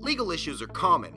Legal issues are common,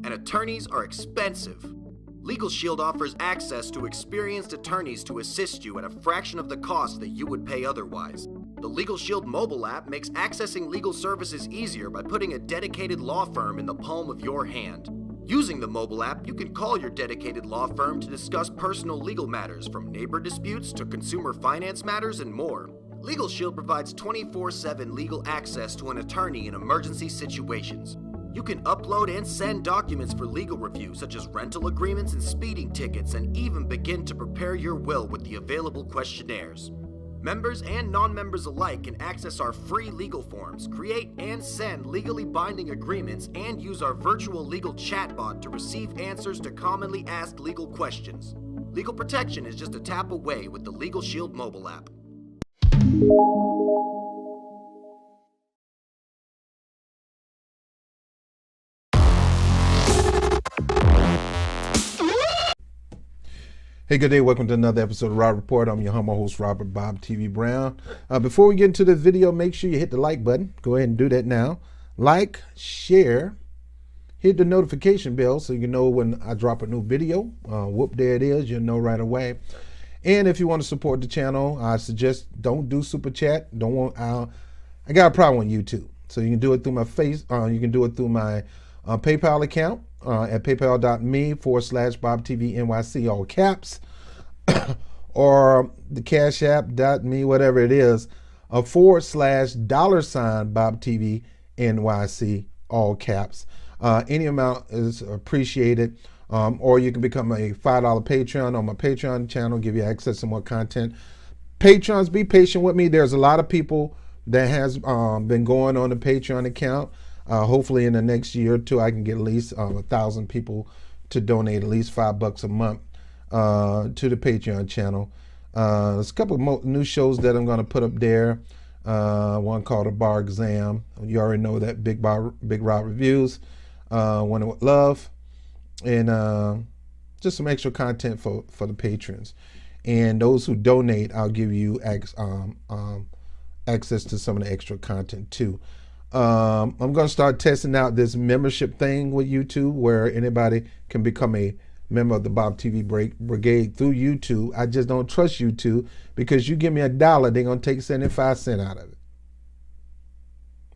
and attorneys are expensive. Legal Shield offers access to experienced attorneys to assist you at a fraction of the cost that you would pay otherwise. The Legal Shield mobile app makes accessing legal services easier by putting a dedicated law firm in the palm of your hand. Using the mobile app, you can call your dedicated law firm to discuss personal legal matters from neighbor disputes to consumer finance matters and more. Legal Shield provides 24/7 legal access to an attorney in emergency situations. You can upload and send documents for legal review, such as rental agreements and speeding tickets, and even begin to prepare your will with the available questionnaires. Members and non-members alike can access our free legal forms, create and send legally binding agreements, and use our virtual legal chatbot to receive answers to commonly asked legal questions. Legal protection is just a tap away with the Legal Shield mobile app. Hey, good day. Welcome to another episode of Rob Report. I'm your humble host, Robert Bob TV Brown. Before we get into the video, make sure you hit the like button. Go ahead and do that now. Like, share, hit the notification bell so you know when I drop a new video. Whoop, there it is. You'll know right away. And if you want to support the channel, I suggest don't do super chat. I got a problem on YouTube, so you can do it through my you can do it through my PayPal account. At paypal.me/BobTVNYC, all caps, or the Cash App.me, whatever it is, $$BobTVNYC, all caps. Any amount is appreciated. Or you can become a $5 Patreon on my Patreon channel, give you access to more content. Patrons, be patient with me. There's a lot of people that has been going on the Patreon account. Hopefully in the next year or two, I can get at least 1,000 people to donate at least $5 a month to the Patreon channel. There's a couple of new shows that I'm going to put up there. One called A Bar Exam. You already know that. Big Rob Reviews. Winning with Love. And just some extra content for the patrons. And those who donate, I'll give you access to some of the extra content too. I'm going to start testing out this membership thing with YouTube where anybody can become a member of the Bob TV Brigade through YouTube. I just don't trust YouTube because you give me $1, they're going to take 75 cents out of it.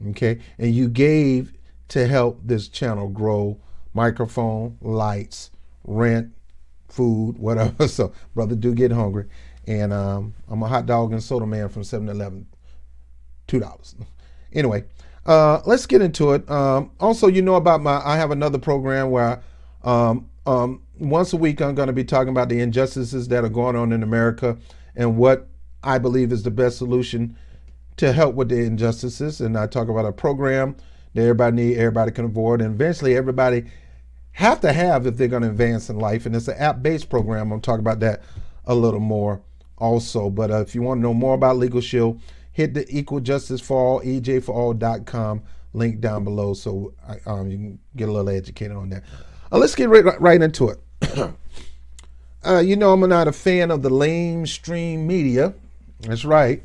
Okay? And you gave to help this channel grow: microphone, lights, rent, food, whatever. So, brother, do get hungry. And I'm a hot dog and soda man from 7-Eleven, $2. Anyway. Let's get into it. Also, you know about I have another program where once a week I'm going to be talking about the injustices that are going on in America and what I believe is the best solution to help with the injustices. And I talk about a program that everybody can avoid, and eventually everybody have to have if they're going to advance in life. And it's an app-based program. I'll talk about that a little more also. But if you want to know more about Legal Shield, hit the Equal Justice for All, EJforall.com link down below so you can get a little educated on that. Let's get right into it. You know I'm not a fan of the lamestream media. That's right.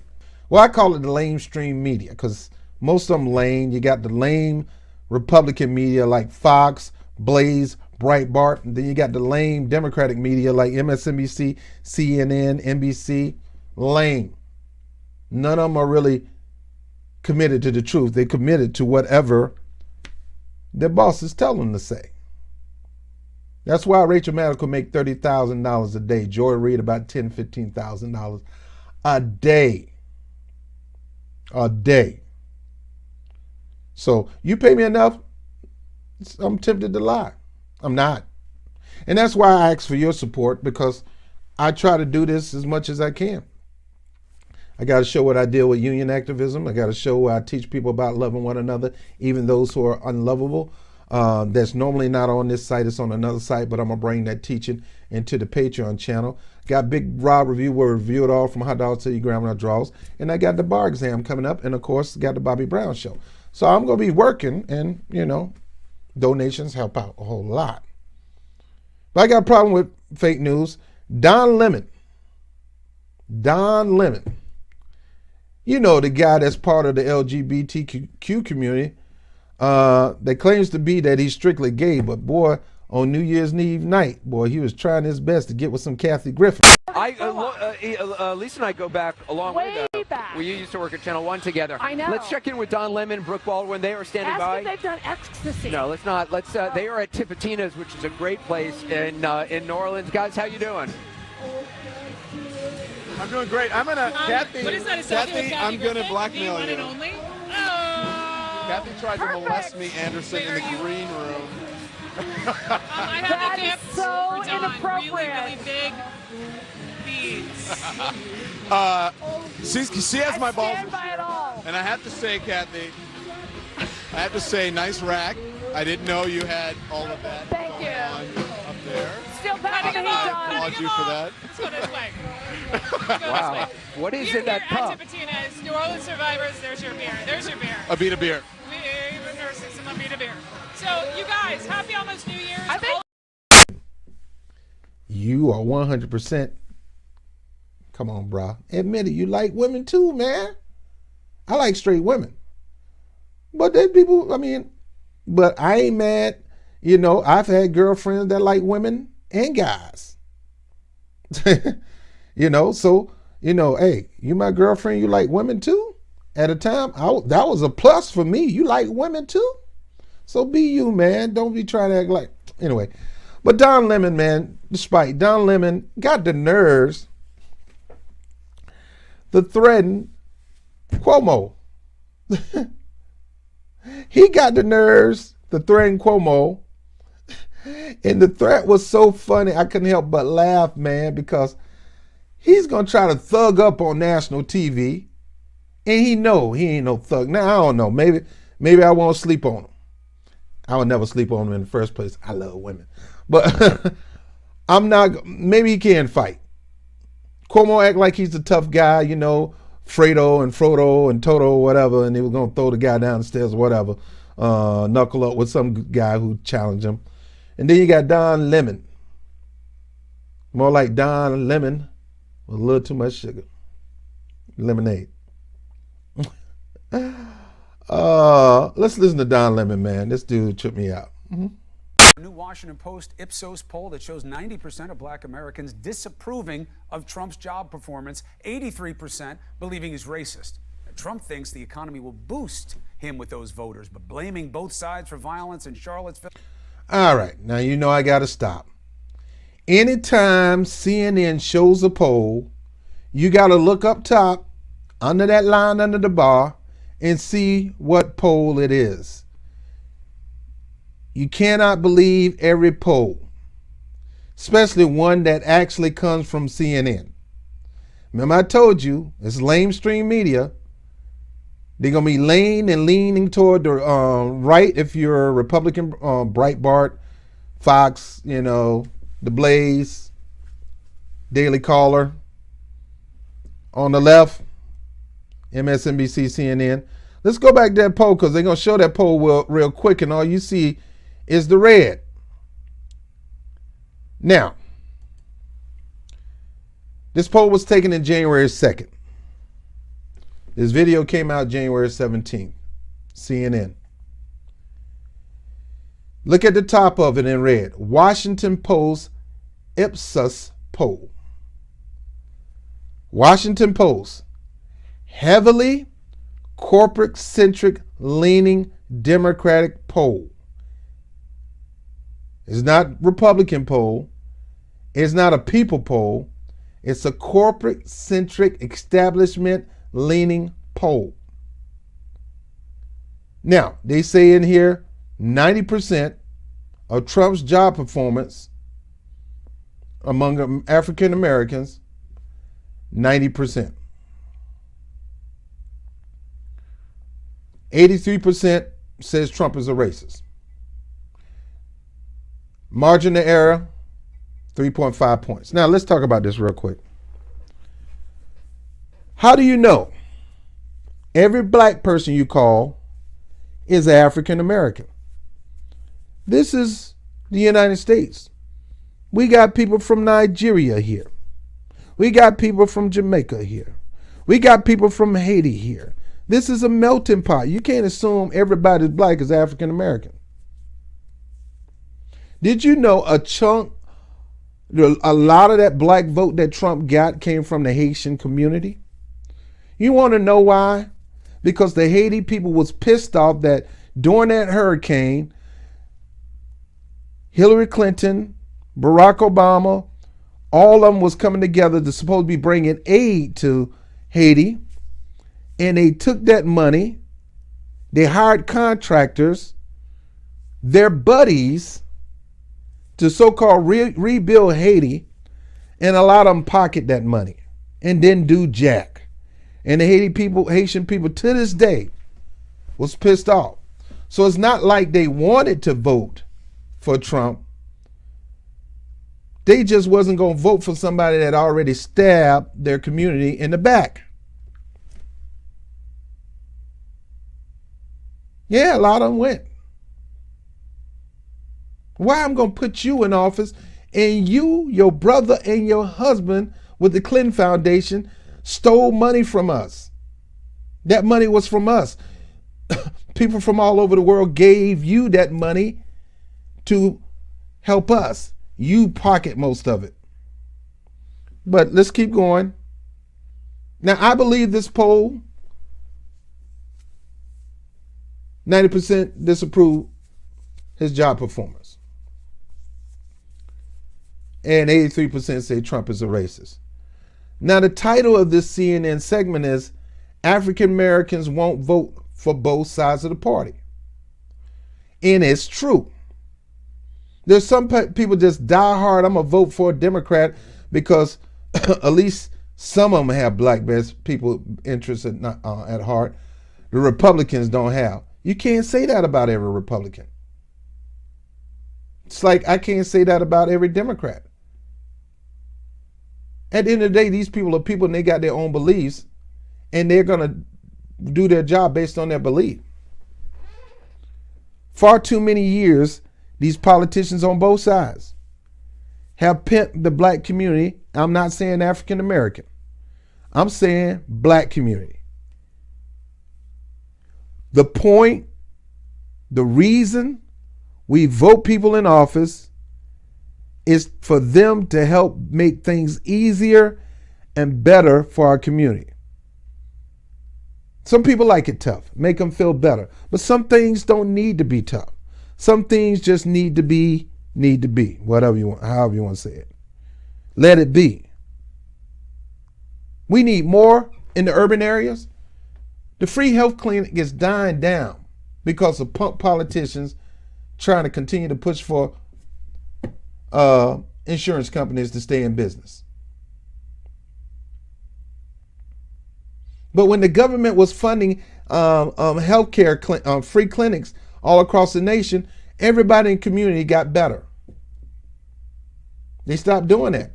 Well, I call it the lamestream media because most of them lame. You got the lame Republican media like Fox, Blaze, Breitbart, and then you got the lame Democratic media like MSNBC, CNN, NBC. Lame. None of them are really committed to the truth. They're committed to whatever their bosses tell them to say. That's why Rachel Maddow could make $30,000 a day. Joy Reid about $10,000, $15,000 a day. A day. So you pay me enough, I'm tempted to lie. I'm not. And that's why I ask for your support, because I try to do this as much as I can. I got to show what I deal with union activism. I got to show where I teach people about loving one another, even those who are unlovable. That's normally not on this site. It's on another site, but I'm going to bring that teaching into the Patreon channel. Got Big Rob Review, where we review it all from hot dogs to your grandma draws. And I got the bar exam coming up. And, of course, got the Bobby Brown show. So I'm going to be working, and, you know, donations help out a whole lot. But I got a problem with fake news. Don Lemon. You know, the guy that's part of the LGBTQ community, that claims to be that he's strictly gay, but boy, on New Year's Eve night, boy, he was trying his best to get with some Kathy Griffin. Lisa and I go back a long way back. We used to work at Channel 1 together. I know. Let's check in with Don Lemon, Brooke Baldwin. They are standing by. If they've done ecstasy. No, let's not. They are at Tipitina's, which is a great place in New Orleans. Guys, how you doing? I'm doing great. I'm gonna Kathy. What is that? Kathy, I'm gonna blackmail you. you. Only? Kathy tried to molest me, Anderson, in the green room. I have That a is gift so for Don. inappropriate. Really big beads. She has my balls. Stand by it all. And I have to say, Kathy, nice rack. I didn't know you had all of that. Thank you. Up there. Still patting me, I Don. applaud you for that. Let's go this way. Wow. What is in that cup? Tipitina's, New Orleans survivors. There's your beer. There's your beer. A beat of beer. We even nurses some Abita beer. So, you guys, happy almost New Year's. I think You are 100%. Come on, bro. Admit it. You like women too, man. I like straight women. But they people, but I ain't mad. You know, I've had girlfriends that like women and guys. You know, so, hey, you my girlfriend, you like women too? At a time, that was a plus for me. You like women too? So be you, man. Don't be trying to act like, anyway. But Don Lemon, man, despite Don Lemon got the nerves to threaten Cuomo. He got the nerves to threaten Cuomo. And the threat was so funny, I couldn't help but laugh, man, because he's going to try to thug up on national TV. And he ain't no thug. Now, I don't know. Maybe I won't sleep on him. I would never sleep on him in the first place. I love women. But I'm not, maybe he can fight. Cuomo act like he's the tough guy, Fredo and Frodo and Toto, whatever, and they were going to throw the guy down the stairs or whatever, knuckle up with some guy who challenged him. And then you got Don Lemon. More like Don Lemon with a little too much sugar. Lemonade. Let's listen to Don Lemon, man. This dude tripped me out. Mm-hmm. A new Washington Post Ipsos poll that shows 90% of black Americans disapproving of Trump's job performance, 83% believing he's racist. Trump thinks the economy will boost him with those voters, but blaming both sides for violence in Charlottesville. All right, now I got to stop. Anytime CNN shows a poll, you got to look up top, under that line under the bar, and see what poll it is. You cannot believe every poll, especially one that actually comes from CNN. Remember I told you, it's lamestream media. They're going to be leaning toward the right if you're a Republican, Breitbart, Fox, The Blaze, Daily Caller. On the left, MSNBC, CNN. Let's go back to that poll because they're going to show that poll real quick and all you see is the red. Now, this poll was taken in January 2nd. This video came out January 17th, CNN. Look at the top of it in red. Washington Post Ipsos poll. Washington Post. Heavily corporate-centric leaning Democratic poll. It's not Republican poll. It's not a people poll. It's a corporate-centric establishment leaning poll. Now, they say in here 90% of Trump's job performance among African Americans, 90%. 83% says Trump is a racist. Margin of error, 3.5 points. Now, let's talk about this real quick. How do you know every black person you call is African American? This is the United States. We got people from Nigeria here. We got people from Jamaica here. We got people from Haiti here. This is a melting pot. You can't assume everybody's black is African American. Did you know a lot of that black vote that Trump got came from the Haitian community? You want to know why? Because the Haiti people was pissed off that during that hurricane, Hillary Clinton, Barack Obama, all of them was coming together to supposed to be bringing aid to Haiti. And they took that money, they hired contractors, their buddies, to so-called rebuild Haiti, and a lot of them pocket that money and didn't do jack. And the Haitian people to this day was pissed off. So it's not like they wanted to vote for Trump. They just wasn't going to vote for somebody that already stabbed their community in the back. Yeah, a lot of them went. Why I'm going to put you in office, and you, your brother, and your husband with the Clinton Foundation stole money from us. That money was from us. People from all over the world gave you that money to help us. You pocket most of it. But let's keep going. Now, I believe this poll, 90% disapprove his job performance. And 83% say Trump is a racist. Now, the title of this CNN segment is African Americans won't vote for both sides of the party. And it's true. There's some people just die hard, I'm going to vote for a Democrat because at least some of them have black people interested at heart. The Republicans don't have. You can't say that about every Republican. It's like I can't say that about every Democrat. At the end of the day, these people are people and they got their own beliefs, and they're going to do their job based on their belief. Far too many years, these politicians on both sides have pimped the black community. I'm not saying African American. I'm saying black community. The point, the reason we vote people in office is for them to help make things easier and better for our community. Some people like it tough, make them feel better. But some things don't need to be tough. Some things just need to be, whatever you want, however you want to say it. Let it be. We need more in the urban areas. The free health clinic is dying down because of punk politicians trying to continue to push for insurance companies to stay in business. But when the government was funding healthcare free clinics all across the nation, everybody in the community got better. They stopped doing that.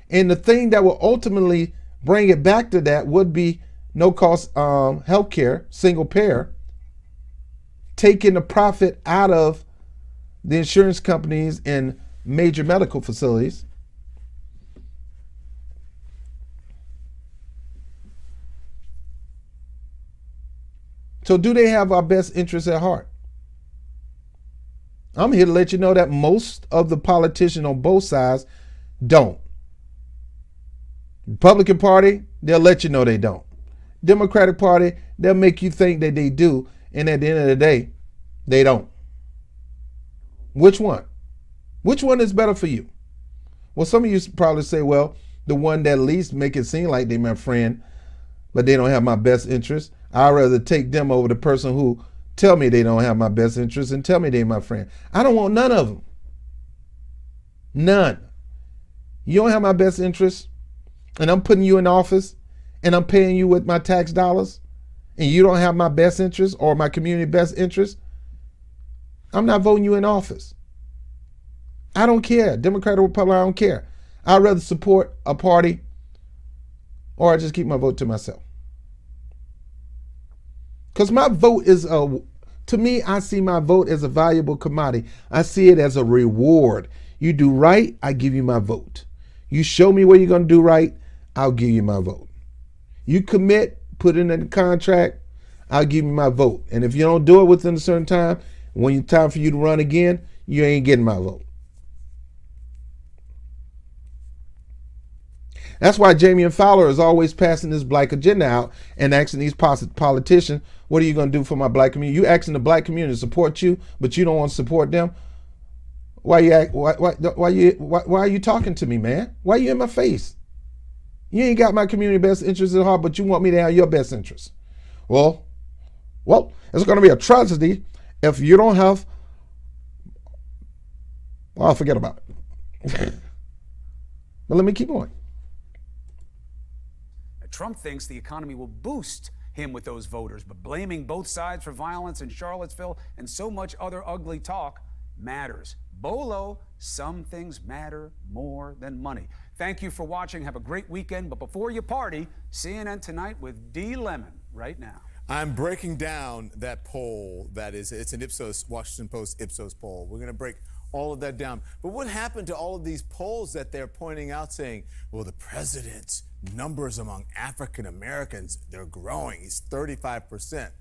And the thing that will ultimately bring it back to that would be no-cost healthcare, single payer, taking the profit out of the insurance companies and major medical facilities. So do they have our best interests at heart? I'm here to let you know that most of the politicians on both sides don't. Republican Party, they'll let you know they don't. Democratic Party, they'll make you think that they do, and at the end of the day, they don't. Which one? Which one is better for you? Well, some of you probably say, well, the one that at least make it seem like they're my friend, but they don't have my best interest. I'd rather take them over the person who tell me they don't have my best interest and tell me they're my friend. I don't want none of them. None. You don't have my best interest, and I'm putting you in office, and I'm paying you with my tax dollars, and you don't have my best interest or my community best interest, I'm not voting you in office. I don't care. Democrat or Republican, I don't care. I'd rather support a party or I just keep my vote to myself. Because my vote is, to me, I see my vote as a valuable commodity. I see it as a reward. You do right, I give you my vote. You show me where you're going to do right, I'll give you my vote. You commit, put it in the contract, I'll give you my vote. And if you don't do it within a certain time, when it's time for you to run again, you ain't getting my vote. That's why Jamie and Fowler is always passing this black agenda out and asking these politicians, what are you going to do for my black community? You asking the black community to support you, but you don't want to support them. Why are you talking to me, man? Why are you in my face? You ain't got my community best interest at heart, but you want me to have your best interest. Well, it's going to be a tragedy if you don't have. Well, I'll forget about it. But let me keep going. Trump thinks the economy will boost him with those voters, but blaming both sides for violence in Charlottesville and so much other ugly talk matters. Bolo, some things matter more than money. Thank you for watching. Have a great weekend. But before you party, CNN Tonight with D. Lemon right now. I'm breaking down that poll. It's an Ipsos, Washington Post Ipsos poll. We're going to break all of that down. But what happened to all of these polls that they're pointing out saying, well, the president's numbers among African Americans, they're growing. He's 35%.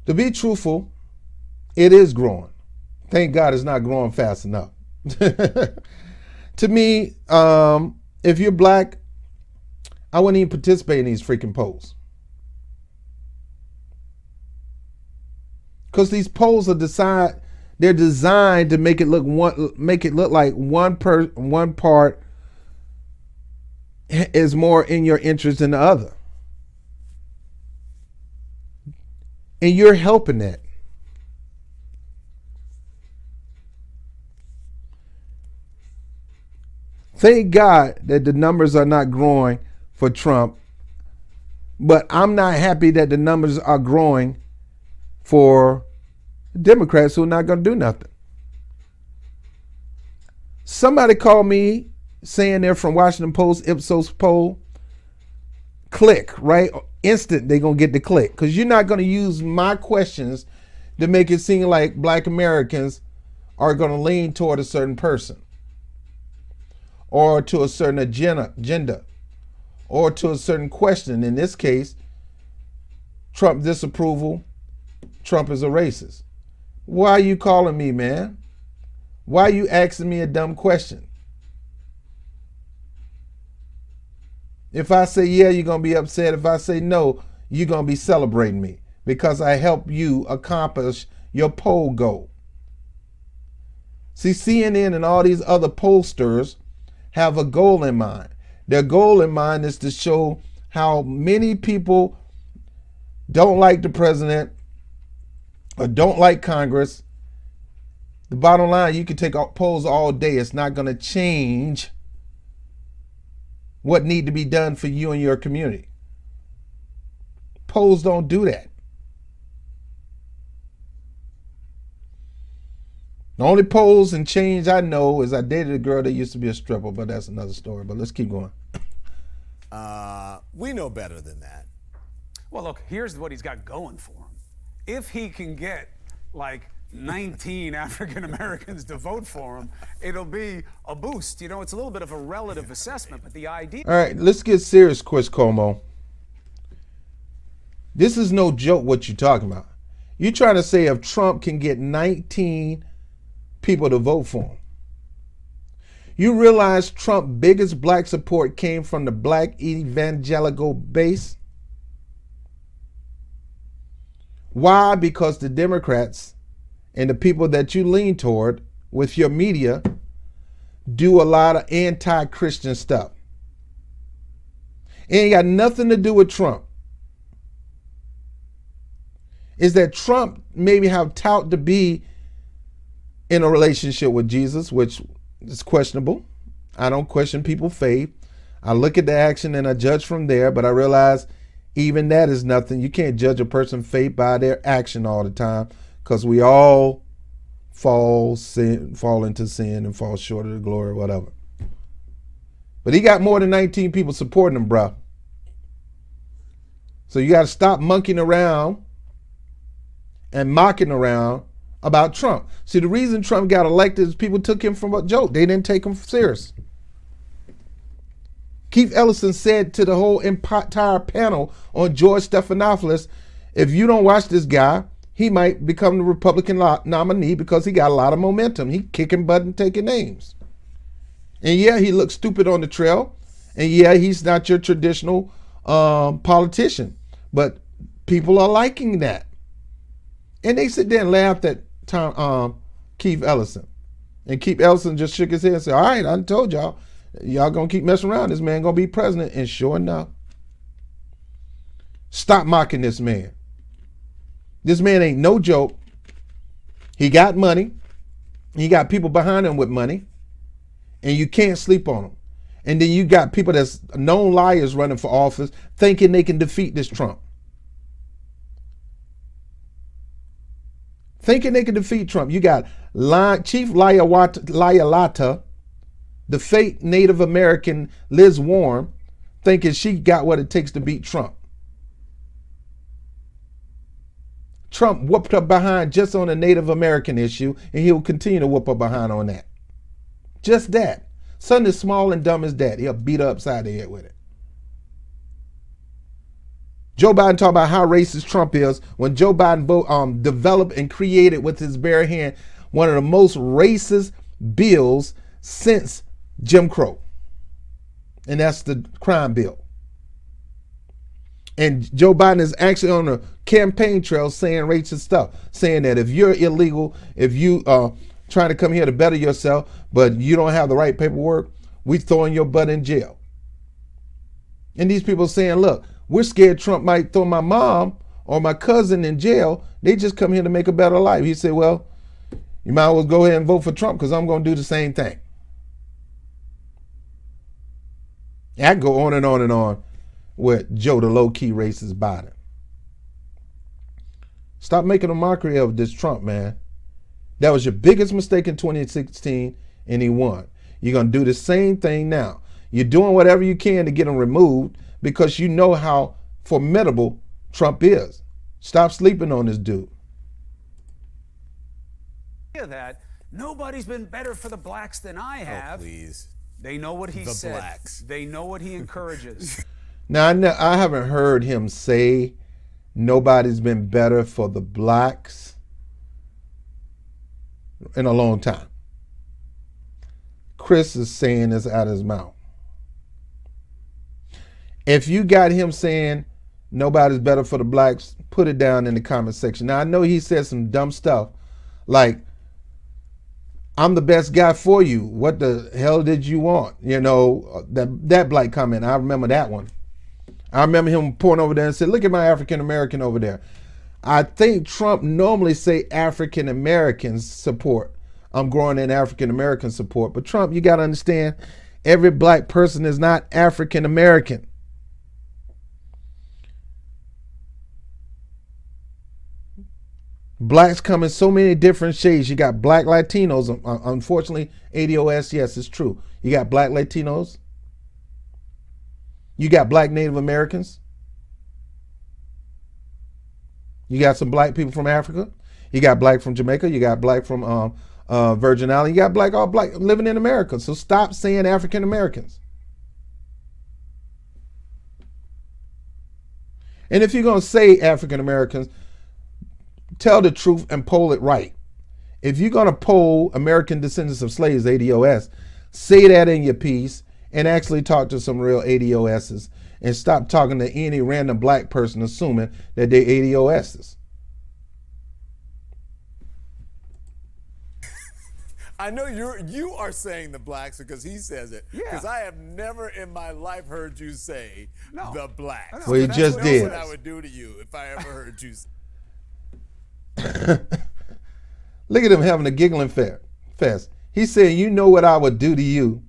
To be truthful, it is growing. Thank God it's not growing fast enough. To me, if you're black, I wouldn't even participate in these freaking polls. Because these polls are they're designed to make it look like one part is more in your interest than the other. And you're helping that. Thank God that the numbers are not growing for Trump, but I'm not happy that the numbers are growing for Democrats who are not going to do nothing. Somebody called me saying they're from Washington Post Ipsos poll. Click, right? Instant, they're going to get the click. Because you're not going to use my questions to make it seem like black Americans are going to lean toward a certain person, or to a certain agenda, or to a certain question. In this case, Trump disapproval, Trump is a racist. Why are you calling me, man? Why are you asking me a dumb question? If I say yeah, you're going to be upset. If I say no, you're going to be celebrating me because I helped you accomplish your poll goal. See, CNN and all these other pollsters have a goal in mind. Their goal in mind is to show how many people don't like the president or don't like Congress. The bottom line, you can take polls all day. It's not going to change what need to be done for you and your community. Polls don't do that. The only polls and change I know is I dated a girl that used to be a stripper, but that's another story. But let's keep going. We know better than that. Well, look, here's what he's got going for him. If he can get like 19 African Americans to vote for him, it'll be a boost. You know, it's a little bit of a relative assessment, but the idea. All right, let's get serious, Chris Cuomo. This is no joke what you're talking about. You're trying to say if Trump can get 19 people to vote for him. You realize Trump's biggest black support came from the black evangelical base? Why? Because the Democrats and the people that you lean toward with your media do a lot of anti-Christian stuff. It ain't got nothing to do with Trump. Is that Trump maybe have tout to be in a relationship with Jesus, which is questionable. I don't question people's faith. I look at the action and I judge from there, but I realize even that is nothing. You can't judge a person's faith by their action all the time, because we all fall into sin and fall short of the glory or whatever. But he got more than 19 people supporting him, bro. So you got to stop monkeying around and mocking around about Trump. See, the reason Trump got elected is people took him from a joke. They didn't take him serious. Keith Ellison said to the whole entire panel on George Stephanopoulos, if you don't watch this guy, he might become the Republican nominee because he got a lot of momentum. He kicking butt and taking names. And yeah, he looks stupid on the trail. And yeah, he's not your traditional politician. But people are liking that. And they sit there and laughed at Keith Ellison. And Keith Ellison just shook his head and said, all right, I told y'all, y'all gonna keep messing around. This man gonna be president. And sure enough, stop mocking this man. This man ain't no joke. He got money. He got people behind him with money. And you can't sleep on him. And then you got people that's known liars running for office thinking they can defeat this Trump. Thinking they can defeat Trump. You got Chief Layalata, the fake Native American Liz Warren, thinking she got what it takes to beat Trump. Trump whooped her behind just on the Native American issue, and he'll continue to whoop her behind on that. Just that. Something as small and dumb as that. He'll beat her upside the head with it. Joe Biden talking about how racist Trump is when Joe Biden developed and created with his bare hand one of the most racist bills since Jim Crow. And that's the crime bill. And Joe Biden is actually on a campaign trail saying racist stuff, saying that if you're illegal, if you trying to come here to better yourself, but you don't have the right paperwork, we throwing your butt in jail. And these people saying, look, we're scared Trump might throw my mom or my cousin in jail. They just come here to make a better life. He said, well, you might as well go ahead and vote for Trump because I'm going to do the same thing. I can go on and on and on with Joe the low-key racist Biden. Stop making a mockery of this Trump, man. That was your biggest mistake in 2016, and he won. You're going to do the same thing now. You're doing whatever you can to get him removed because you know how formidable Trump is. Stop sleeping on this dude. That nobody's been better for the blacks than I have. Oh, please. They know what he said. Blacks. They know what he encourages. Now, I haven't heard him say nobody's been better for the blacks in a long time. Chris is saying this out of his mouth. If you got him saying nobody's better for the blacks, put it down in the comment section. Now, I know he said some dumb stuff like, I'm the best guy for you. What the hell did you want? You know, that black comment. I remember that one. I remember him pointing over there and said, look at my African American over there. I think Trump normally say African Americans support. I'm growing in African American support. But Trump, you got to understand, every black person is not African American. Blacks come in so many different shades. You got black Latinos. Unfortunately, ADOS, yes, it's true. You got black Latinos. You got black Native Americans. You got some black people from Africa. You got black from Jamaica. You got black from Virgin Islands. You got black, all black living in America. So stop saying African Americans. And if you're going to say African Americans, tell the truth and poll it right. If you're going to poll American descendants of slaves, ADOS, say that in your piece and actually talk to some real ADOSs and stop talking to any random black person assuming that they're ADOSs. I know you are saying the blacks because he says it. Because I have never in my life heard you say the blacks. Well, you just did. That's what I would do to you if I ever heard you say. Look at him having a giggling fest. He said, you know what I would do to you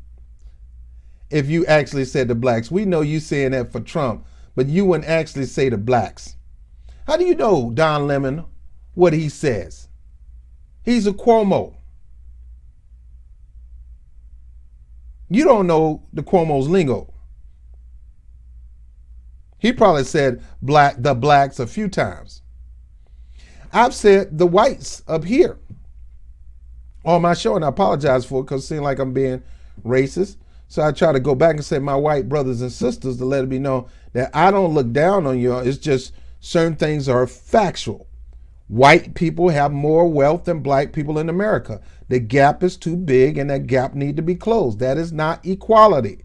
if you actually said the blacks. We know you saying that for Trump, but you wouldn't actually say the blacks. How do you know, Don Lemon, what he says? He's a Cuomo. You don't know the Cuomo's lingo. He probably said the blacks a few times. I've said the whites up here on my show, and I apologize for it because it seems like I'm being racist. So I try to go back and say, my white brothers and sisters, to let it be known that I don't look down on you. It's just certain things are factual. White people have more wealth than black people in America. The gap is too big and that gap need to be closed. That is not equality.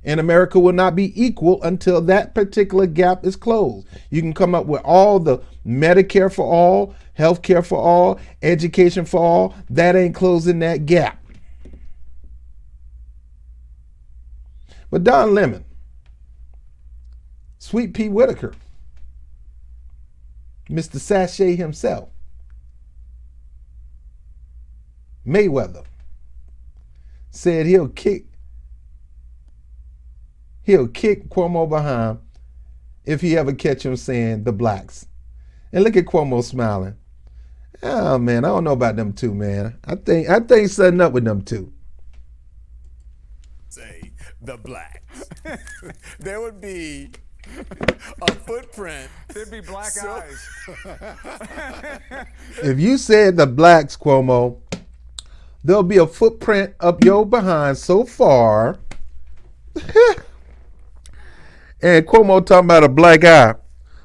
And America will not be equal until that particular gap is closed. You can come up with all the Medicare for all, health care for all, education for all. That ain't closing that gap. But Don Lemon, Sweet Pea Whitaker, Mr. Sachet himself, Mayweather, said he'll kick Cuomo behind if he ever catch him saying the blacks. And look at Cuomo smiling. Oh man, I don't know about them two, man. I think something up with them two. Say the blacks. There would be a footprint. There'd be black eyes. If you said the blacks, Cuomo, there'll be a footprint up your behind so far. And Cuomo talking about a black eye.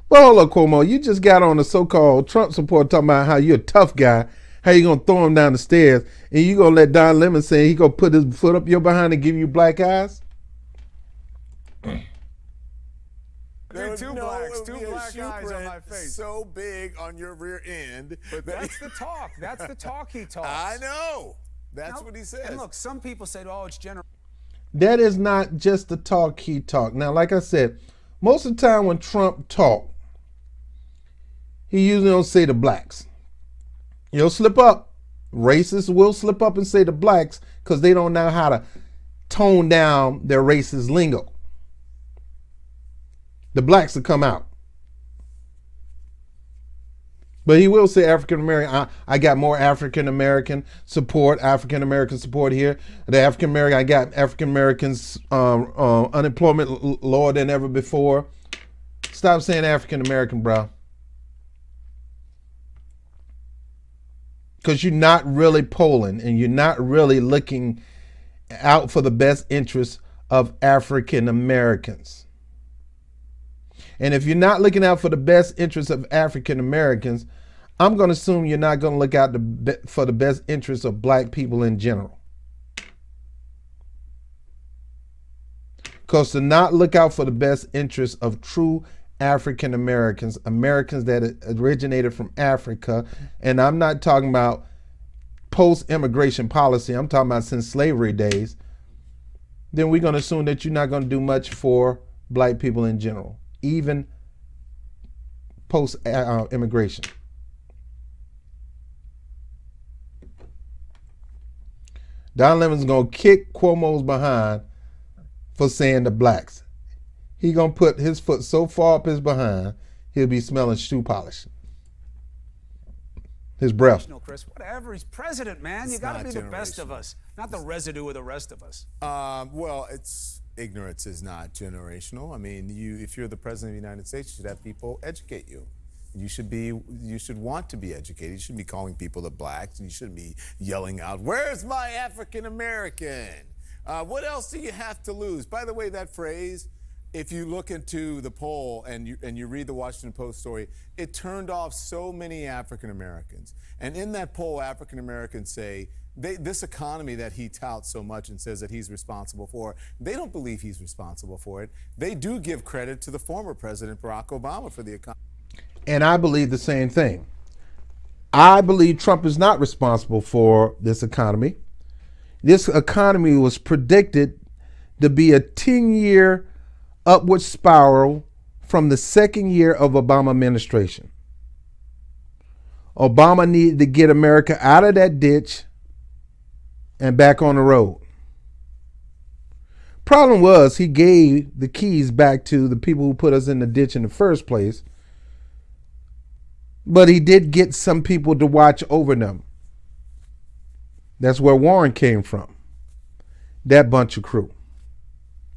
Well, hold up, Cuomo. You just got on the so-called Trump support talking about how you're a tough guy, how you going to throw him down the stairs, and you going to let Don Lemon say he going to put his foot up your behind and give you black eyes? Two black eyes on my face. So big on your rear end. But that's the talk. That's the talk he talks. I know. That's what he says. And look, some people say, oh, it's general. That is not just the talk he talked. Now, like I said, most of the time when Trump talk, he usually don't say the blacks. He'll slip up. Racists will slip up and say the blacks because they don't know how to tone down their racist lingo. The blacks will come out. But he will say African American. I got more African American support here. The African American, I got African Americans unemployment lower than ever before. Stop saying African American, bro. Because you're not really polling and you're not really looking out for the best interests of African Americans. And if you're not looking out for the best interests of African Americans, I'm going to assume you're not going to look out for the best interests of black people in general. Because to not look out for the best interests of true African Americans, Americans that originated from Africa, and I'm not talking about post-immigration policy, I'm talking about since slavery days, then we're going to assume that you're not going to do much for black people in general, even post-immigration. Don Lemon's going to kick Cuomo's behind for saying the blacks. He going to put his foot so far up his behind, he'll be smelling shoe polish. His breath. No, Chris, whatever. He's president, man. You got to be the best of us, not the residue of the rest of us. Well, ignorance is not generational. I mean, if you're the president of the United States, you should have people educate you. You should want to be educated. You shouldn't be calling people the blacks, and you shouldn't be yelling out, "Where's my African American?" What else do you have to lose? By the way, that phrase, if you look into the poll and you read the Washington Post story, it turned off so many African Americans. And in that poll, African Americans say this economy that he touts so much and says that he's responsible for, they don't believe he's responsible for it. They do give credit to the former president, Barack Obama, for the economy. And I believe the same thing. I believe Trump is not responsible for this economy. This economy was predicted to be a 10-year upward spiral from the second year of Obama administration. Obama needed to get America out of that ditch and back on the road. Problem was, he gave the keys back to the people who put us in the ditch in the first place. But he did get some people to watch over them. That's where Warren came from. That bunch of crew.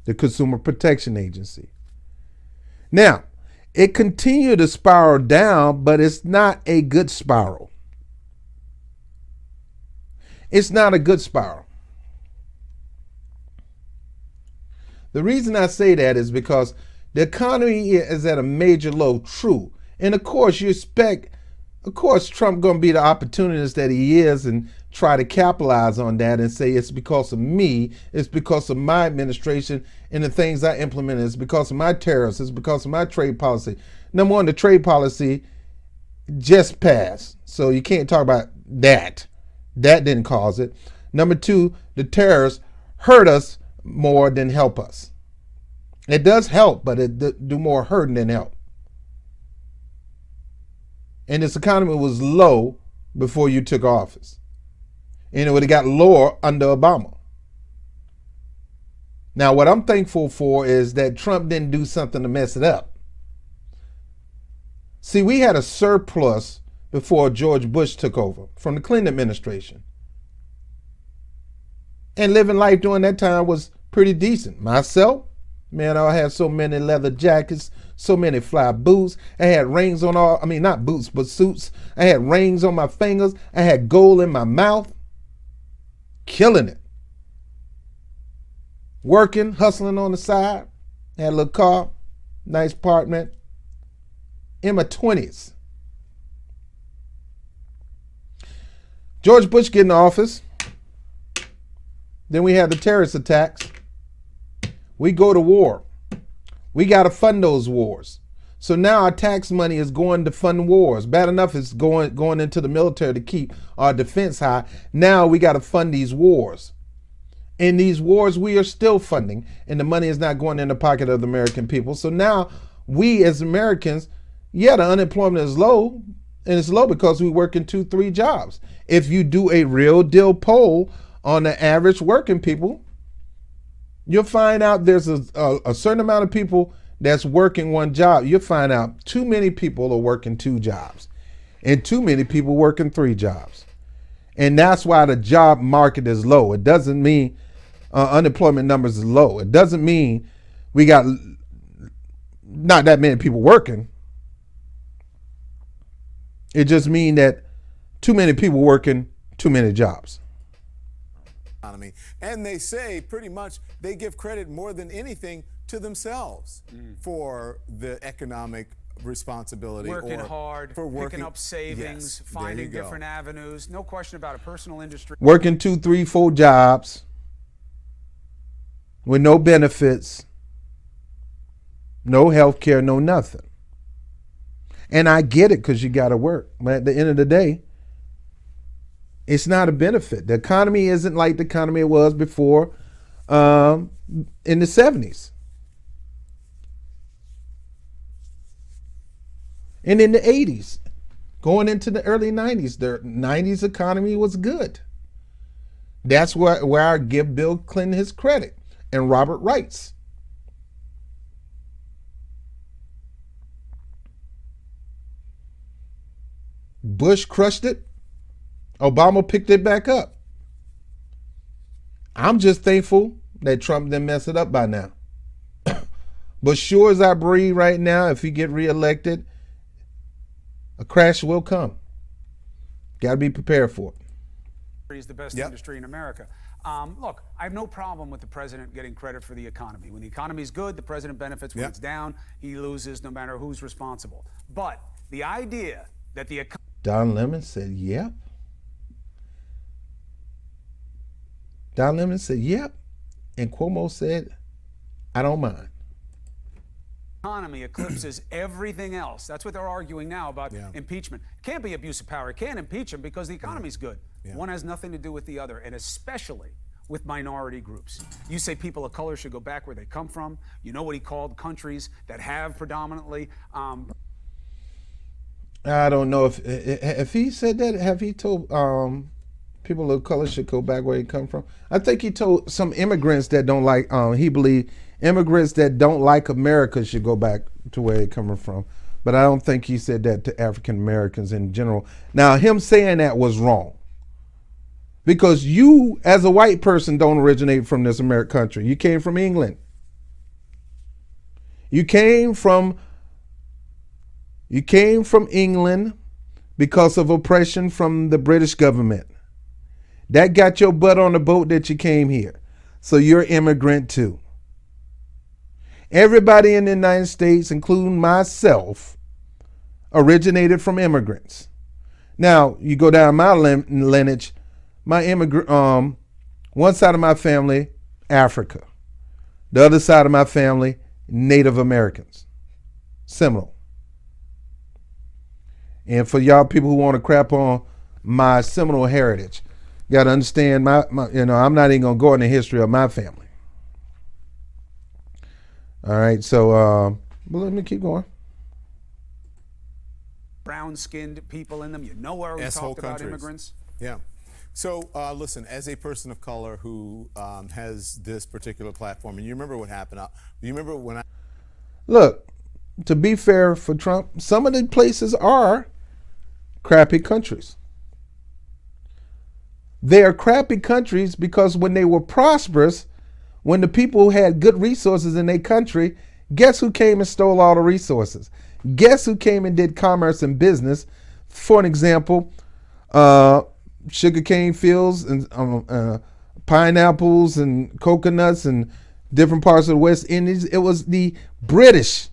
The Consumer Protection Agency. Now, it continued to spiral down, but it's not a good spiral. It's not a good spiral. The reason I say that is because the economy is at a major low, true. And of course, you expect, of course, Trump going to be the opportunist that he is and try to capitalize on that and say it's because of me, it's because of my administration and the things I implemented, it's because of my tariffs, it's because of my trade policy. Number one, the trade policy just passed, so you can't talk about that. That didn't cause it. Number two, the tariffs hurt us more than help us. It does help, but it do more hurt than help. And this economy was low before you took office. And it would have got lower under Obama. Now, what I'm thankful for is that Trump didn't do something to mess it up. See, we had a surplus before George Bush took over from the Clinton administration. And living life during that time was pretty decent. Myself, man, I had so many leather jackets, so many fly boots. I had rings on all, I mean, not boots, but suits. I had rings on my fingers. I had gold in my mouth. Killing it. Working, hustling on the side. Had a little car, nice apartment. In my 20s. George Bush get in office. Then we had the terrorist attacks. We go to war. We got to fund those wars. So now our tax money is going to fund wars. Bad enough it's going into the military to keep our defense high. Now we got to fund these wars. In these wars, we are still funding, and the money is not going in the pocket of the American people. So now we as Americans, yeah, the unemployment is low, and it's low because we work in 2-3 jobs. If you do a real deal poll on the average working people, you'll find out there's a certain amount of people that's working one job. You'll find out too many people are working 2 jobs and too many people working 3 jobs. And that's why the job market is low. It doesn't mean unemployment numbers is low. It doesn't mean we got not that many people working. It just means that too many people working too many jobs. And they say pretty much they give credit more than anything to themselves for the economic responsibility. Working hard, for picking up savings, finding different avenues. No question about a personal industry. Working 2, 3, 4 jobs with no benefits, no health care, no nothing. And I get it because you got to work. But at the end of the day, it's not a benefit. The economy isn't like the economy it was before in the 70s. And in the 80s, going into the early 90s, the 90s economy was good. That's where I give Bill Clinton his credit and Robert Wright's. Bush crushed it. Obama picked it back up. I'm just thankful that Trump didn't mess it up by now. But sure as I breathe right now, if he get reelected, a crash will come. Got to be prepared for it. Is the best industry in America. Look, I have no problem with the president getting credit for the economy. When the economy is good, the president benefits. When it's down, he loses no matter who's responsible. But the idea that the economy... Don Lemon said, yep. Don Lemon said, yep. And Cuomo said, I don't mind. Economy eclipses everything else. That's what they're arguing now about impeachment. It can't be abuse of power. It can't impeach him because the economy's good. One has nothing to do with the other, and especially with minority groups. You say people of color should go back where they come from. You know what he called countries that have predominantly... I don't know if he said that. Have he told people of color should go back where they come from? I think he told some immigrants that don't like. He believed immigrants that don't like America should go back to where they're coming from. But I don't think he said that to African Americans in general. Now, him saying that was wrong. Because you, as a white person, don't originate from this American country. You came from England. You came from England because of oppression from the British government. That got your butt on the boat that you came here. So you're an immigrant too. Everybody in the United States, including myself, originated from immigrants. Now, you go down my lineage, my immigrant, one side of my family, Africa. The other side of my family, Native Americans, Seminole. And for y'all people who want to crap on my Seminole heritage, you got to understand my I'm not even going to go into the history of my family. All right, so but let me keep going. Brown-skinned people in them. You know where we talked about immigrants. Yeah. So listen, as a person of color who has this particular platform, and you remember what happened. You remember when I... Look, to be fair for Trump, some of the places are crappy countries. They are crappy countries because when they were prosperous, when the people had good resources in their country, guess who came and stole all the resources? Guess who came and did commerce and business? For an example, sugarcane fields and pineapples and coconuts and different parts of the West Indies. It was the British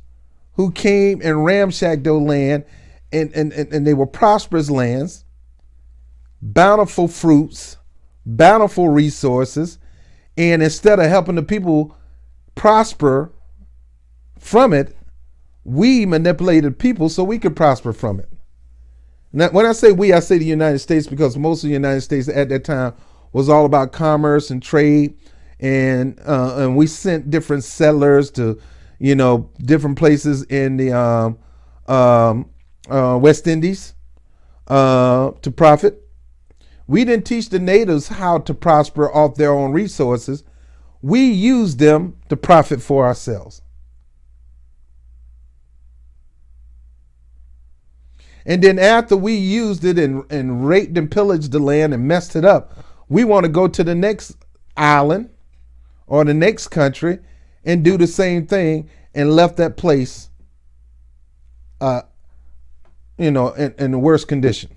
who came and ramshacked their land, and they were prosperous lands, bountiful fruits, bountiful resources, and instead of helping the people prosper from it, we manipulated people so we could prosper from it. Now, when I say we, I say the United States, because most of the United States at that time was all about commerce and trade, and we sent different settlers to, different places in the West Indies to profit. We didn't teach the natives how to prosper off their own resources. We used them to profit for ourselves. And then after we used it and raped and pillaged the land and messed it up, we want to go to the next island or the next country and do the same thing, and left that place, in the worst condition.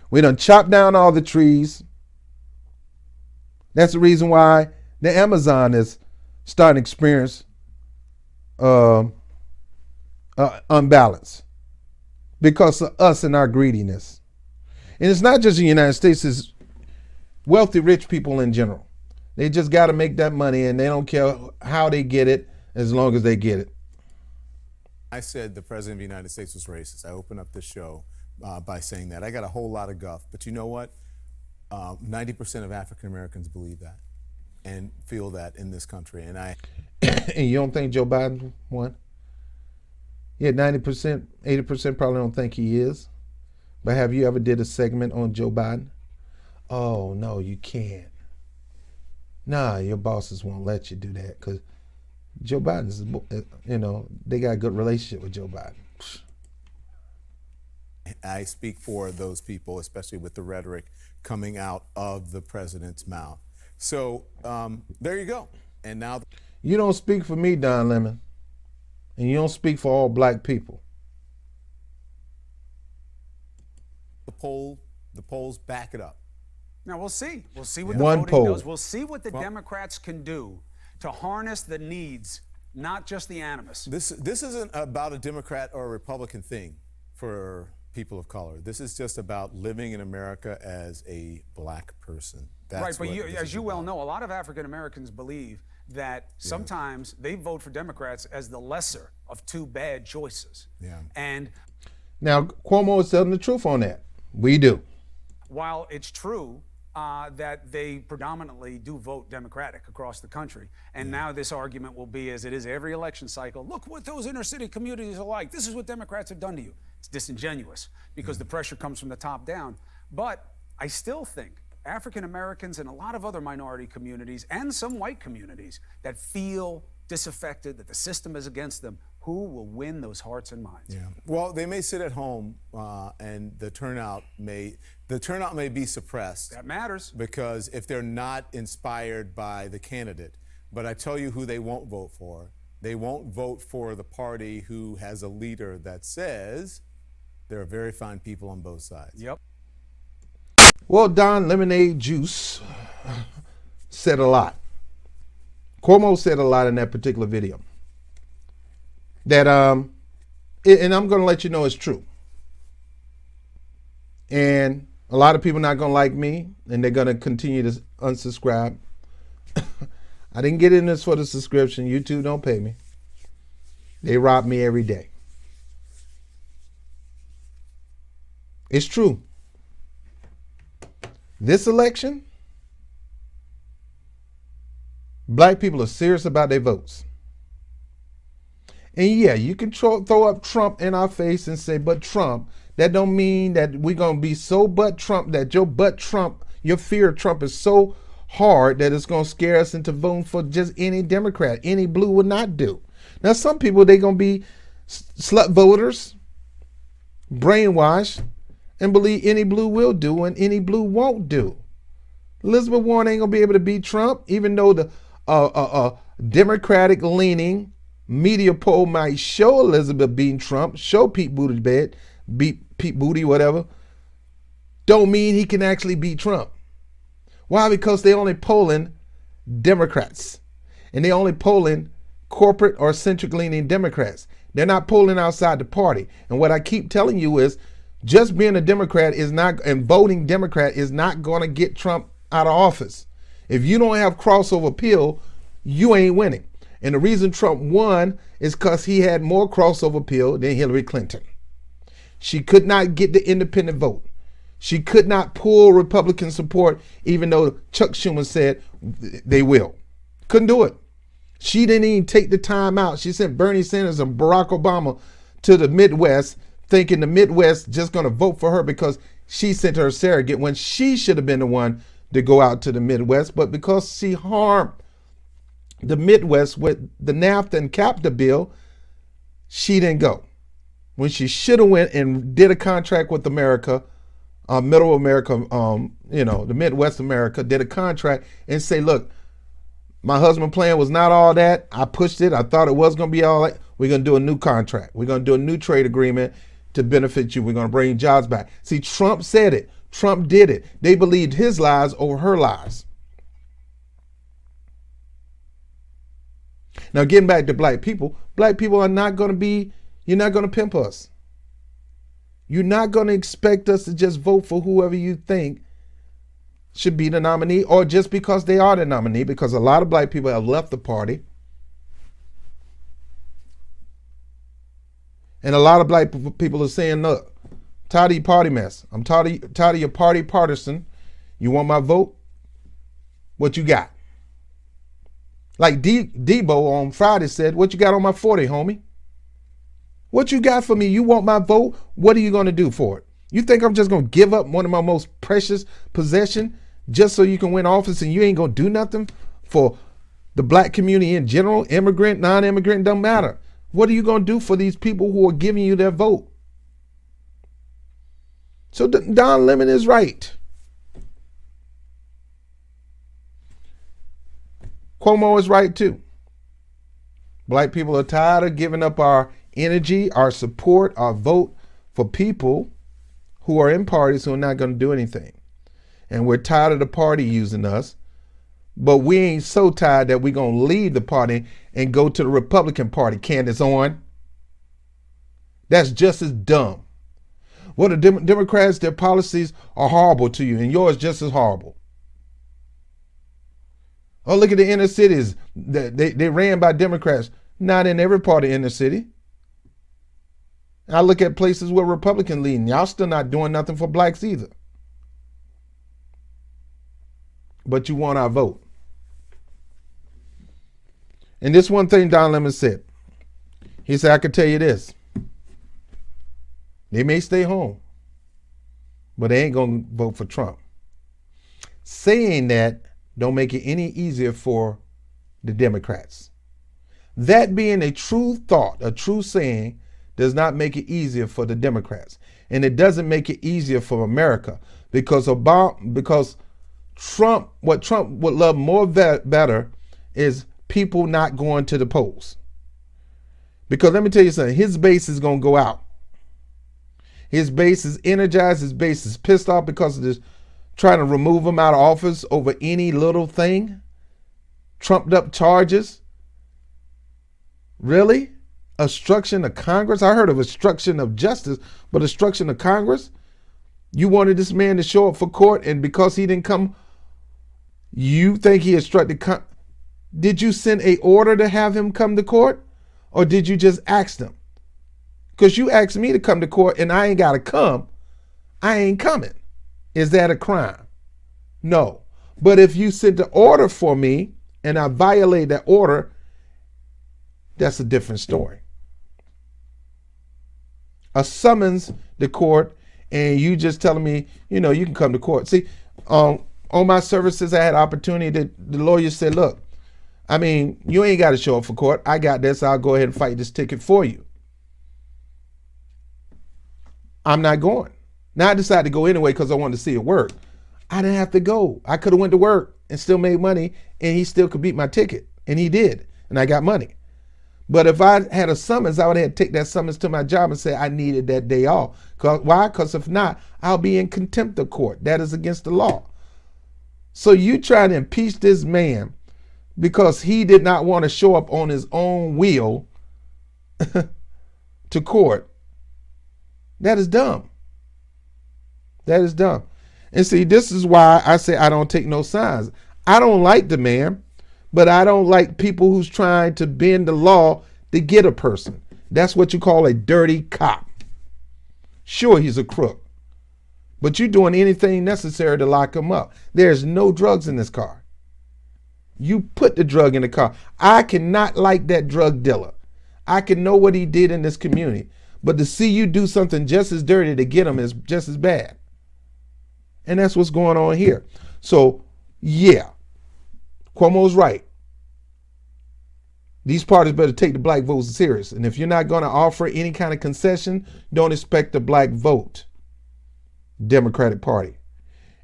We done chopped down all the trees. That's the reason why the Amazon is starting to experience unbalance, because of us and our greediness. And it's not just the United States, it's wealthy, rich people in general. They just got to make that money, and they don't care how they get it as long as they get it. I said the President of the United States was racist. I opened up this show by saying that. I got a whole lot of guff, but you know what? 90% of African Americans believe that and feel that in this country. And and you don't think Joe Biden won? Yeah, 90%, 80% probably don't think he is. But have you ever did a segment on Joe Biden? Oh, no, you can't. Nah, your bosses won't let you do that, because Joe Biden's, they got a good relationship with Joe Biden. I speak for those people, especially with the rhetoric coming out of the president's mouth. So there you go. And now you don't speak for me, Don Lemon, and you don't speak for all black people. The polls back it up. Now we'll see. We'll see what the One voting poll. does. We'll see what the Democrats can do to harness the needs, not just the animus. This isn't about a Democrat or a Republican thing for people of color. This is just about living in America as a black person. That's right, but as you well know, a lot of African Americans believe that sometimes they vote for Democrats as the lesser of two bad choices. Yeah. And now Cuomo is telling the truth on that. We do. While it's true that they predominantly do vote Democratic across the country, and now this argument will be, as it is every election cycle, look what those inner city communities are like. This is what Democrats have done to you. It's disingenuous because the pressure comes from the top down. But I still think African Americans and a lot of other minority communities and some white communities that feel disaffected, that the system is against them, who will win those hearts and minds? Yeah. Well, they may sit at home and the turnout may be suppressed. That matters. Because if they're not inspired by the candidate. But I tell you who they won't vote for. They won't vote for the party who has a leader that says there are very fine people on both sides. Yep. Well, Don Lemonade Juice said a lot. Cuomo said a lot in that particular video. That, and I'm going to let you know it's true. And a lot of people not going to like me, and they're going to continue to unsubscribe. I didn't get in this for the subscription. YouTube don't pay me. They rob me every day. It's true. This election, black people are serious about their votes. And yeah, you can throw up Trump in our face and say, but Trump, that don't mean that we're going to be so butt Trump that your fear of Trump is so hard that it's going to scare us into voting for just any Democrat. Any blue would not do. Now, some people, they're going to be slut voters, brainwashed, and believe any blue will do and any blue won't do. Elizabeth Warren ain't going to be able to beat Trump, even though the Democratic-leaning media poll might show Elizabeth beating Trump, show Pete Buttigieg, beat Pete Booty, whatever. Don't mean he can actually beat Trump. Why? Because they only polling Democrats. And they only polling corporate or centric-leaning Democrats. They're not polling outside the party. And what I keep telling you is, just being a Democrat is not, and voting Democrat is not going to get Trump out of office. If you don't have crossover appeal, you ain't winning. And the reason Trump won is because he had more crossover appeal than Hillary Clinton. She could not get the independent vote. She could not pull Republican support, even though Chuck Schumer said they will. Couldn't do it. She didn't even take the time out. She sent Bernie Sanders and Barack Obama to the Midwest, thinking the Midwest just going to vote for her because she sent her surrogate when she should have been the one to go out to the Midwest. But because she harmed the Midwest with the NAFTA and CAFTA bill, she didn't go. When she should have went and did a contract with America, Middle America, the Midwest America, did a contract and say, look, my husband's plan was not all that. I pushed it. I thought it was going to be all that. We're going to do a new contract. We're going to do a new trade agreement to benefit you. We're going to bring jobs back. See, Trump said it. Trump did it. They believed his lies over her lies. Now, getting back to black people are not going to be, you're not going to pimp us. You're not going to expect us to just vote for whoever you think should be the nominee, or just because they are the nominee, because a lot of black people have left the party. And a lot of black people are saying, look, tired of your party mess. I'm tired of your party partisan. You want my vote? What you got? Like Debo on Friday said, what you got on my 40, homie? What you got for me? You want my vote? What are you going to do for it? You think I'm just going to give up one of my most precious possession just so you can win office, and you ain't going to do nothing for the black community in general? Immigrant, non-immigrant, don't matter. What are you going to do for these people who are giving you their vote? So Don Lemon is right. Cuomo is right too. Black people are tired of giving up our energy, our support, our vote for people who are in parties who are not going to do anything. And we're tired of the party using us, but we ain't so tired that we're going to leave the party and go to the Republican Party. Candace on. That's just as dumb. Well, the Democrats, their policies are horrible to you, and yours just as horrible. Oh, look at the inner cities. They ran by Democrats. Not in every part of inner city. I look at places where Republican leading. Y'all still not doing nothing for blacks either. But you want our vote. And this one thing Don Lemon said. He said, I can tell you this. They may stay home, but they ain't going to vote for Trump. Saying that don't make it any easier for the Democrats. That being a true thought, a true saying, does not make it easier for the Democrats. And it doesn't make it easier for America because Trump, what Trump would love more better is people not going to the polls. Because let me tell you something, his base is going to go out. His base is energized, his base is pissed off because of this trying to remove him out of office over any little thing? Trumped up charges? Really? Obstruction of Congress? I heard of obstruction of justice, but obstruction of Congress? You wanted this man to show up for court, and because he didn't come, you think he obstructed? Did you send a order to have him come to court, or did you just ask them? Because you asked me to come to court and I ain't got to come, I ain't coming. Is that a crime? No. But if you sent the order for me and I violate that order, that's a different story. A summons to court and you just telling me, you know, you can come to court. See, on my services, I had opportunity that the lawyer said, look, I mean, you ain't got to show up for court. I got this. I'll go ahead and fight this ticket for you. I'm not going. Now I decided to go anyway because I wanted to see it work. I didn't have to go. I could have went to work and still made money, and he still could beat my ticket. And he did. And I got money. But if I had a summons, I would have to take that summons to my job and say I needed that day off. Why? Because if not, I'll be in contempt of court. That is against the law. So you try to impeach this man because he did not want to show up on his own will to court. That is dumb. That is dumb. And see, this is why I say I don't take no sides. I don't like the man, but I don't like people who's trying to bend the law to get a person. That's what you call a dirty cop. Sure, he's a crook, but you're doing anything necessary to lock him up. There's no drugs in this car. You put the drug in the car. I cannot like that drug dealer. I can know what he did in this community, but to see you do something just as dirty to get him is just as bad. And that's what's going on here. So, yeah, Cuomo's right. These parties better take the black vote serious. And if you're not going to offer any kind of concession, don't expect the black vote, Democratic Party.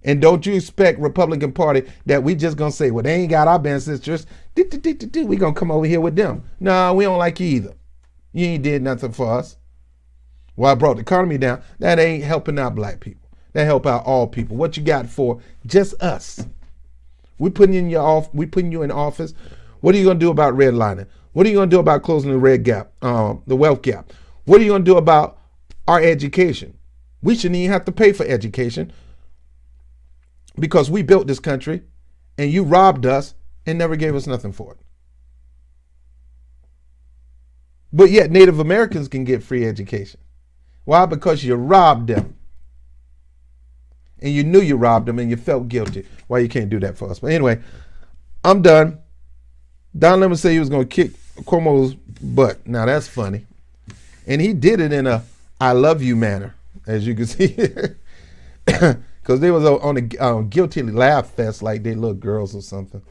And don't you expect Republican Party that we just going to say, well, they ain't got our best interests. We going to come over here with them. No, we don't like you either. You ain't did nothing for us. Well, I brought the economy down. That ain't helping out black people. That help out all people. What you got for just us? We putting you in office. What are you going to do about redlining? What are you going to do about closing the red gap, the wealth gap? What are you going to do about our education? We shouldn't even have to pay for education because we built this country and you robbed us and never gave us nothing for it. But yet Native Americans can get free education. Why? Because you robbed them. And you knew you robbed them and you felt guilty. Why you can't do that for us? But anyway, I'm done. Don Lemon said he was going to kick Cuomo's butt. Now that's funny. And he did it in a I love you manner, as you can see. Because they was on a guilty laugh fest like they little girls or something.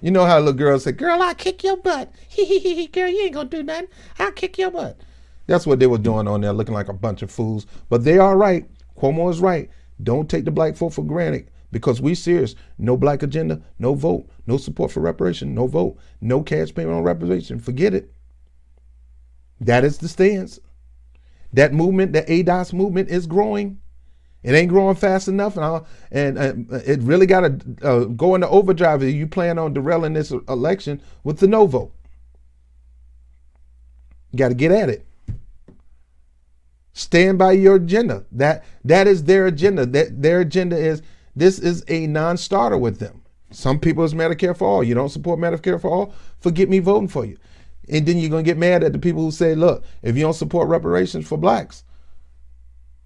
You know how little girls say, girl, I'll kick your butt. Girl, you ain't going to do nothing. I'll kick your butt. That's what they were doing on there, looking like a bunch of fools. But they are right. Cuomo is right. Don't take the black vote for granted because we serious. No black agenda, no vote, no support for reparation, no vote, no cash payment on reparation. Forget it. That is the stance. That movement, the ADOS movement is growing. It ain't growing fast enough. And it really got to go into overdrive if you plan on derailing this election with the no vote. You got to get at it. Stand by your agenda. That is their agenda. Their agenda is, this is a non-starter with them. Some people is Medicare for all. You don't support Medicare for all, forget me voting for you. And then you're going to get mad at the people who say, look, if you don't support reparations for blacks,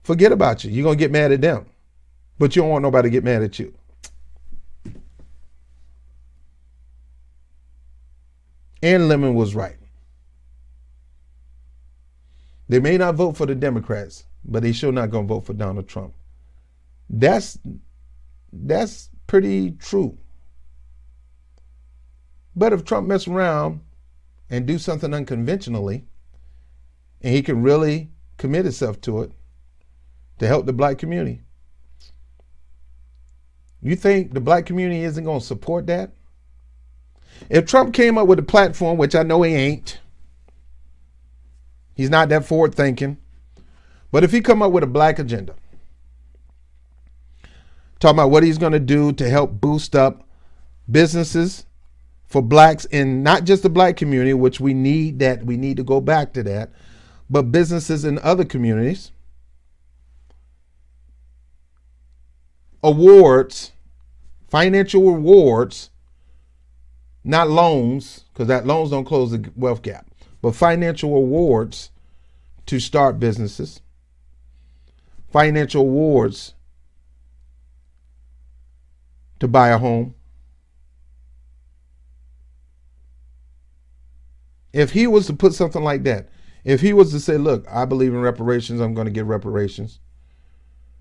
forget about you. You're going to get mad at them. But you don't want nobody to get mad at you. And Lemon was right. They may not vote for the Democrats, but they sure not going to vote for Donald Trump. That's pretty true. But if Trump mess around and do something unconventionally, and he can really commit himself to it to help the black community, you think the black community isn't going to support that? If Trump came up with a platform, which I know he ain't, he's not that forward thinking. But if he come up with a black agenda talking about what he's going to do to help boost up businesses for blacks in not just the black community, which we need to go back to that, but businesses in other communities. Awards, financial rewards, not loans, because that loans don't close the wealth gap, but financial awards to start businesses, financial awards to buy a home. If he was to put something like that, if he was to say, look, I believe in reparations, I'm going to give reparations.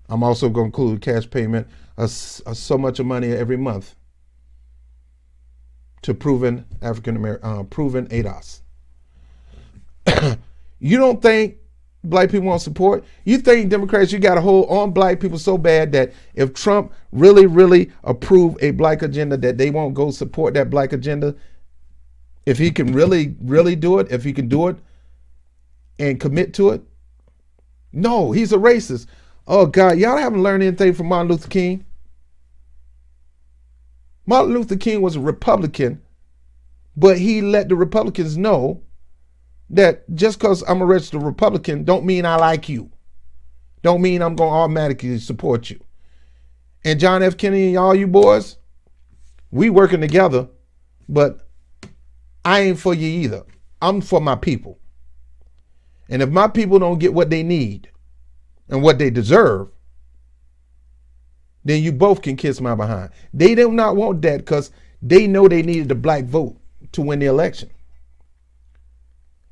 I'm also going to include cash payment of so much of money every month to proven proven ADOS. You don't think black people want support? You think Democrats, you got to hold on black people so bad that if Trump really approve a black agenda, that they won't go support that black agenda? If he can really do it, if he can do it and commit to it? No, he's a racist. Oh God, y'all haven't learned anything from Martin Luther King. Martin Luther King was a Republican, but he let the Republicans know that just because I'm a registered Republican don't mean I like you. Don't mean I'm going to automatically support you. And John F. Kennedy and all you boys, we working together, but I ain't for you either. I'm for my people. And if my people don't get what they need and what they deserve, then you both can kiss my behind. They do not want that because they know they needed the black vote to win the election.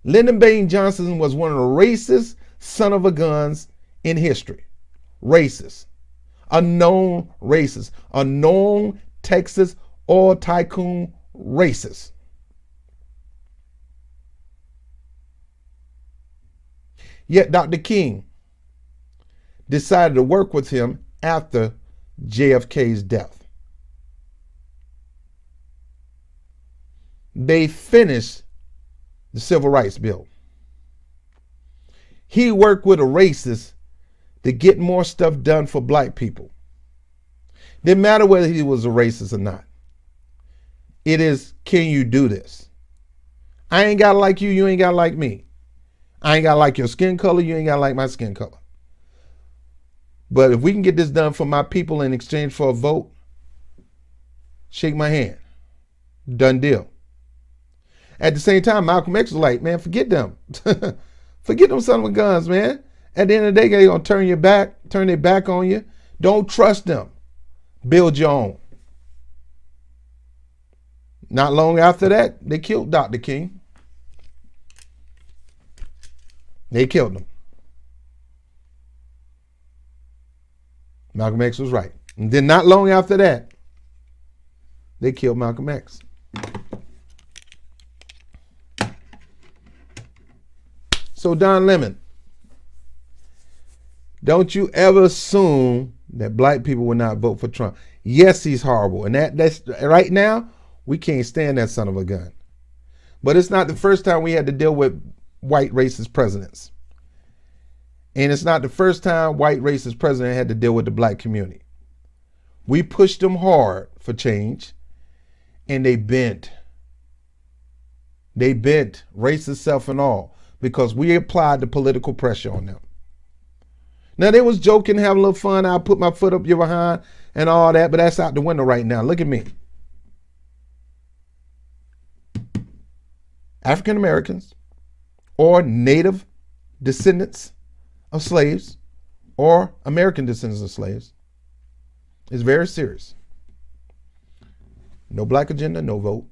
Lyndon Baines Johnson was one of the racist son of a guns in history. Racist. A known racist. A known Texas oil tycoon racist. Yet Dr. King decided to work with him after JFK's death. They finished the Civil Rights Bill. He worked with a racist to get more stuff done for black people. Didn't matter whether he was a racist or not. It is, can you do this? I ain't got to like you, you ain't got to like me. I ain't got to like your skin color, you ain't got to like my skin color. But if we can get this done for my people in exchange for a vote, shake my hand. Done deal. At the same time, Malcolm X was like, man, forget them. Forget them son of a guns, man. At the end of the day, they're going to turn their back on you. Don't trust them. Build your own. Not long after that, they killed Dr. King. They killed him. Malcolm X was right. And then not long after that, they killed Malcolm X. So Don Lemon, don't you ever assume that black people will not vote for Trump. Yes, he's horrible. And that's right now, we can't stand that son of a gun. But it's not the first time we had to deal with white racist presidents. And it's not the first time white racist president had to deal with the black community. We pushed them hard for change, and they bent. They bent, racist self and all, because we applied the political pressure on them. Now, they was joking, having a little fun. I'll put my foot up your behind and all that, but that's out the window right now. Look at me. African Americans or native descendants of slaves or American descendants of slaves is very serious. No black agenda, no vote.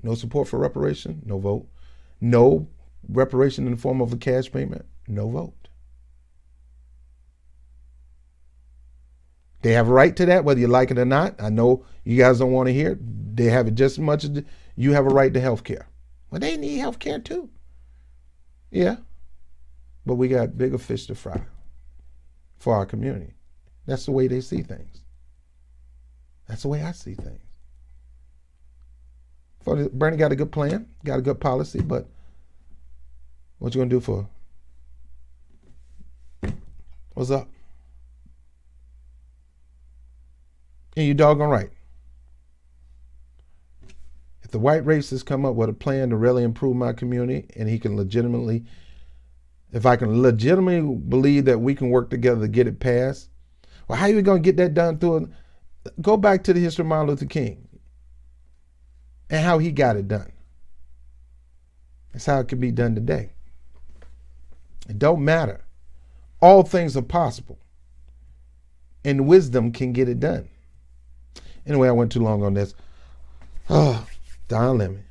No support for reparation, no vote. No reparation in the form of a cash payment, no vote. They have a right to that, whether you like it or not. I know you guys don't want to hear it. They have it just as much as you have a right to health care. Well, they need health care too. Yeah. But we got bigger fish to fry for our community. That's the way they see things. That's the way I see things. Bernie got a good plan, got a good policy, but what you gonna do for her? What's up? And you doggone right. If the white racists come up with a plan to really improve my community, and if I can legitimately believe that we can work together to get it passed, well, how are you going to get that done go back to the history of Martin Luther King and how he got it done. That's how it can be done today. It don't matter. All things are possible. And wisdom can get it done. Anyway, I went too long on this. Oh, Don Lemon.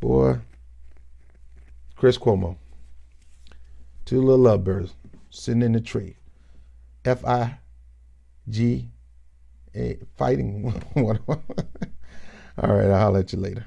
Boy. Chris Cuomo. Two little lovebirds sitting in the tree. FIG fighting. All right, I'll holler at you later.